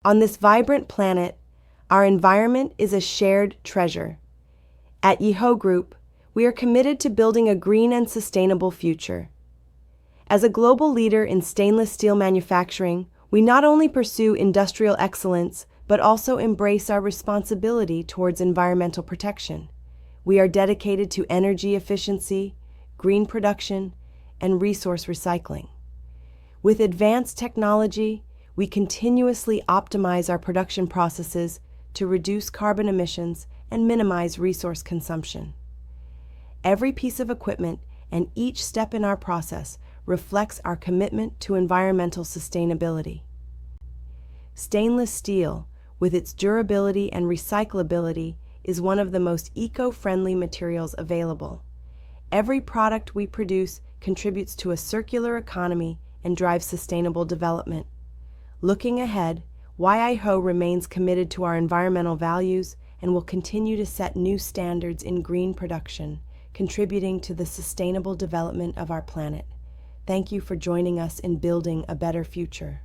On this vibrant planet, our environment is a shared treasure. At YIHO Group, we are committed to building a green and sustainable future. As a global leader in stainless steel manufacturing, we not only pursue industrial excellence, but also embrace our responsibility towards environmental protection. We are dedicated to energy efficiency, green production, and resource recycling. With advanced technology, we continuously optimize our production processes to reduce carbon emissions and minimize resource consumption. Every piece of equipment and each step in our process reflects our commitment to environmental sustainability. Stainless steel, with its durability and recyclability, is one of the most eco-friendly materials available. Every product we produce contributes to a circular economy and drives sustainable development. Looking ahead, YIHO remains committed to our environmental values and will continue to set new standards in green production, contributing to the sustainable development of our planet. Thank you for joining us in building a better future.